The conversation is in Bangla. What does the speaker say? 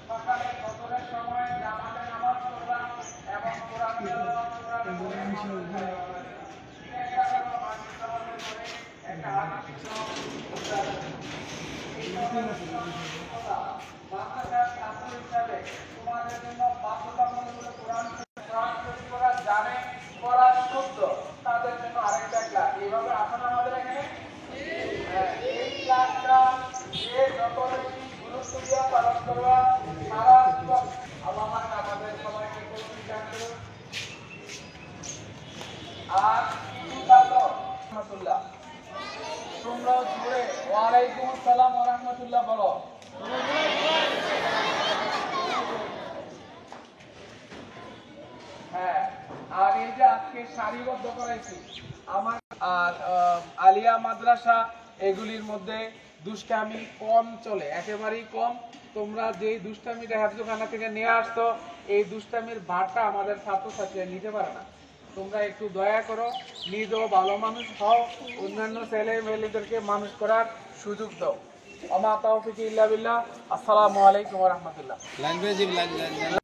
সকালে ফজরের সময় জামাতে নামাজ পড়বা এবং কোরআন তেলাওয়াত করবা। একটা হাদিস মাদ্রাসার ছাত্র হিসাবে তোমাদের জন্য বাধ্যতামূলক কোরআন শরীফ পড়া জানে, পড়া শুদ্ধ, তাদের জন্য আরেকটা ক্লাস। এইভাবে আসলে আমাদের এখানে এই ক্লাসটা যে যত বেশি গুরুত্ব দিয়ে পালন করবা সারা জীবন আল্লাহ আমাদের সবাইকে তৌফিক দান করুন। আর রহমাতুল্লাহ তোমরা জুড়ে ওয়ালাইকুম আসসালাম ওয়া রাহমাতুল্লাহ বলো। হ্যাঁ, আর এই যে আজকে সারিবদ্ধ করাইছি আমার আর আলিয়া মাদ্রাসা, এগুলির মধ্যে দুষ্টামি কম চলে, একেবারেই কম। তোমরা যেই দুষ্টামিটা হেফজখানা থেকে নিয়ে আসতো, এই দুষ্টামির ভারটা আমাদের ছাত্রছাত্রীরা নিতে পারে না। তোমরা একটু দয়া করো, নিজেও ভালো মানুষ হও, অন্যান্য ছেলে মেয়েদেরকে মানুষ করার সুযোগ দাও। আমা তাওফিক ইল্লা বিল্লাহ। আসসালামু আলাইকুম ওয়া রাহমাতুল্লাহ।